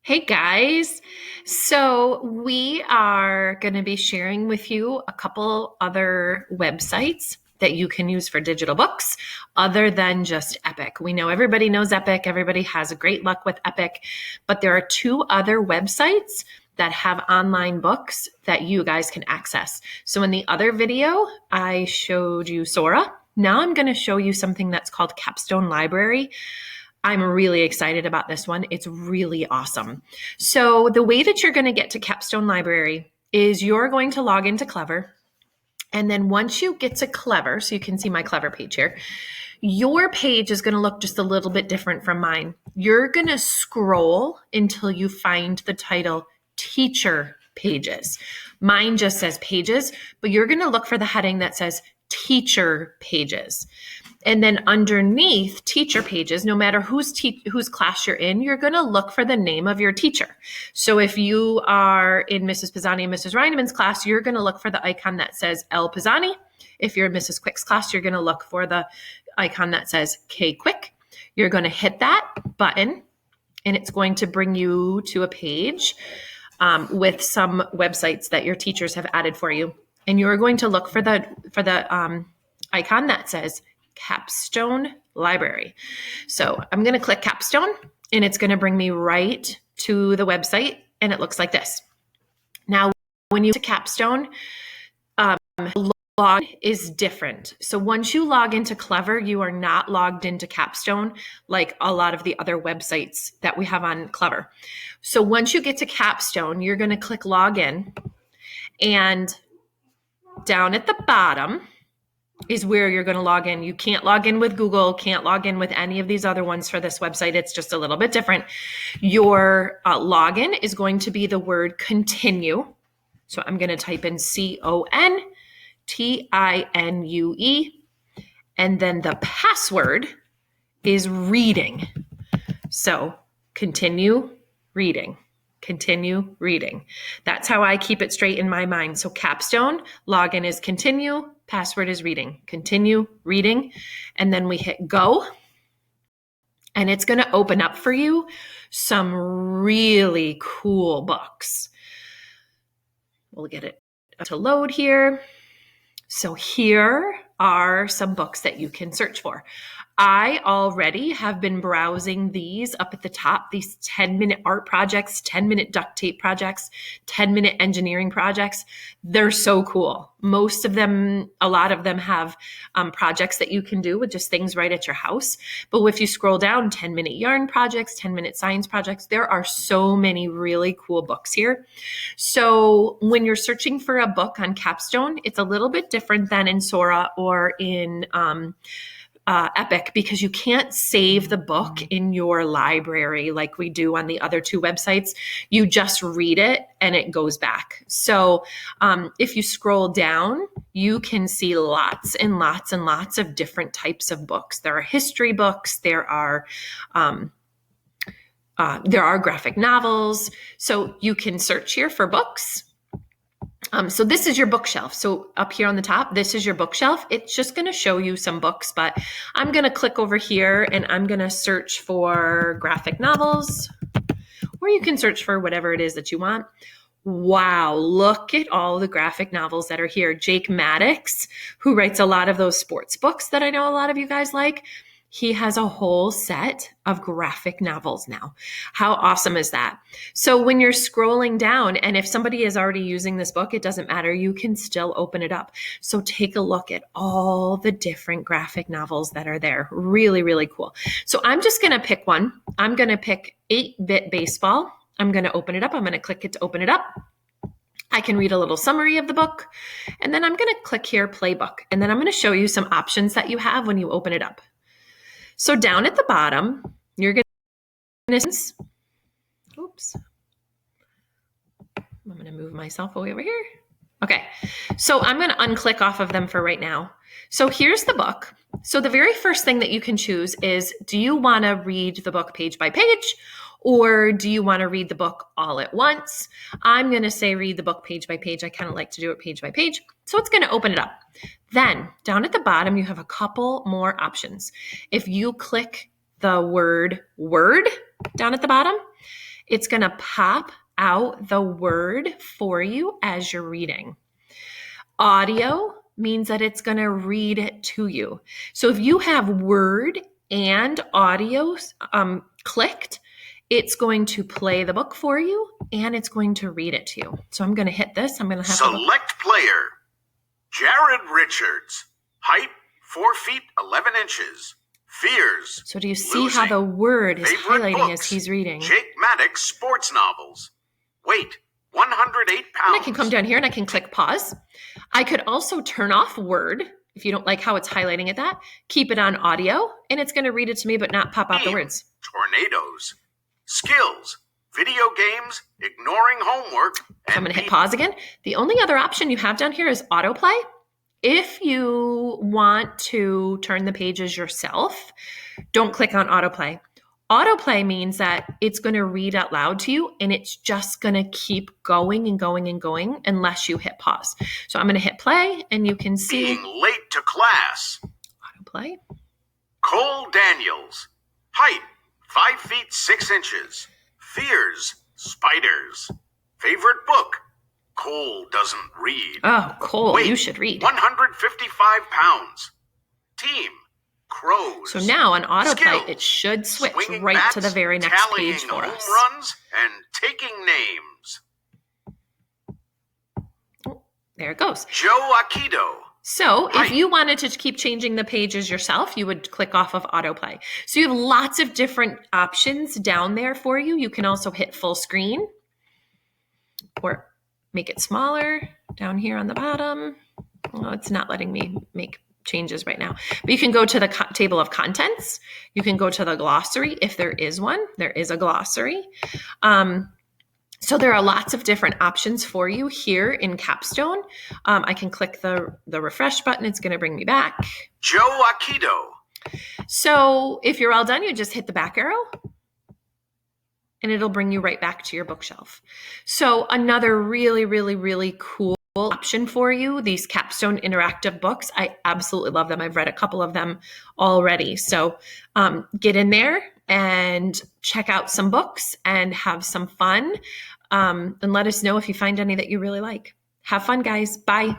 Hey guys. So we are going to be sharing with you a couple other websites that you can use for digital books other than just Epic. We know everybody knows Epic. Everybody has a great luck with Epic, but there are two other websites that have online books that you guys can access. So in the other video, I showed you Sora. Now I'm going to show you something that's called Capstone Library. I'm really excited about this one. It's really awesome. So the way that you're going to get to Capstone Library is you're going to log into Clever. And then once you get to Clever, so you can see my Clever page here, your page is going to look just a little bit different from mine. You're going to scroll until you find the title Teacher Pages. Mine just says Pages, but you're going to look for the heading that says Teacher Pages. And then underneath Teacher Pages, no matter whose class you're in, you're going to look for the name of your teacher. So if you are in Mrs. Pisani and Mrs. Reinemann's class, you're going to look for the icon that says L. Pisani. If you're in Mrs. Quick's class, you're going to look for the icon that says K. Quick. You're going to hit that button, and it's going to bring you to a page with some websites that your teachers have added for you. And you're going to look for the icon that says Capstone Library. So I'm going to click Capstone, and it's going to bring me right to the website, and it looks like this. Now, when you to Capstone, log is different. So once you log into Clever, you are not logged into Capstone like a lot of the other websites that we have on Clever. So once you get to Capstone, you're going to click Login, and down at the bottom is where you're going to log in. You can't log in with Google, can't log in with any of these other ones for this website. It's just a little bit different. Your login is going to be the word continue. So I'm going to type in CONTINUE, and then the password is reading. So continue reading. Continue reading. That's how I keep it straight in my mind. So Capstone, login is continue, password is reading. Continue reading. And then we hit go. And it's going to open up for you some really cool books. We'll get it to load here. So here are some books that you can search for. I already have been browsing these up at the top, these 10-minute art projects, 10-minute duct tape projects, 10-minute engineering projects. They're so cool. Most of them, a lot of them have projects that you can do with just things right at your house. But if you scroll down, 10-minute yarn projects, 10-minute science projects, there are so many really cool books here. So when you're searching for a book on Capstone, it's a little bit different than in Sora or in Epic, because you can't save the book in your library like we do on the other two websites. You just read it and it goes back. So if you scroll down, you can see lots and lots and lots of different types of books. There are history books. There are graphic novels. So you can search here for books. So this is your bookshelf. So up here on the top, this is your bookshelf. It's just going to show you some books, but I'm going to click over here and I'm going to search for graphic novels, or you can search for whatever it is that you want. Wow, look at all the graphic novels that are here. Jake Maddox, who writes a lot of those sports books that I know a lot of you guys like, he has a whole set of graphic novels now. How awesome is that? So when you're scrolling down, and if somebody is already using this book, it doesn't matter. You can still open it up. So take a look at all the different graphic novels that are there. Really, really cool. So I'm just going to pick one. I'm going to pick 8-Bit Baseball. I'm going to open it up. I'm going to click it to open it up. I can read a little summary of the book, and then I'm going to click here, Play Book. And then I'm going to show you some options that you have when you open it up. So down at the bottom, you're going to, oops, I'm going to move myself away over here. Okay, so I'm going to unclick off of them for right now. So here's the book. So the very first thing that you can choose is, do you want to read the book page by page, or do you want to read the book all at once? I'm going to say read the book page by page. I kind of like to do it page by page. So it's going to open it up. Then down at the bottom, you have a couple more options. If you click the word down at the bottom, It's going to pop out the word for you as you're reading. Audio means that it's going to read it to you. So if you have word and audio clicked, it's going to play the book for you and it's going to read it to you. So I'm going to hit this. I'm going to have Select player. Jared Richards. Height 4 feet 11 inches. Fears. So do you see how the word is highlighting as he's reading? Jake Maddox sports novels. Weight 108 pounds. And I can come down here and I can click pause. I could also turn off word if you don't like how it's highlighting at that. Keep it on audio and it's going to read it to me but not pop out the words. Tornadoes. Skills. Video games. Ignoring homework. I'm going to hit pause again. The only other option you have down here is autoplay. If you want to turn the pages yourself, don't click on autoplay. Autoplay means that it's going to read out loud to you and it's just going to keep going and going and going unless you hit pause. So I'm going to hit play and you can see. Being late to class. Autoplay. Cole Daniels. Height 5 feet 6 inches. Fears spiders. Favorite book. Cole doesn't read. Oh, Cole, Weight, you should read. 155 pounds. Team, crows. So now on autoplay, Skills, it should switch swinging right bats, to the very next tallying page for home us. runs and taking names. Oh, there it goes. Joe Akido. So if you wanted to keep changing the pages yourself, you would click off of autoplay. So you have lots of different options down there for you. You can also hit full screen or make it smaller down here on the bottom. Oh, it's not letting me make changes right now. But you can go to the table of contents. You can go to the glossary if there is one. There is a glossary. So there are lots of different options for you here in Capstone. I can click the refresh button. It's going to bring me back. Joe Akido. So if you're all done, you just hit the back arrow and it'll bring you right back to your bookshelf. So another really, really, really cool option for you, these Capstone interactive books. I absolutely love them. I've read a couple of them already. So get in there and check out some books and have some fun. And let us know if you find any that you really like. Have fun, guys. Bye.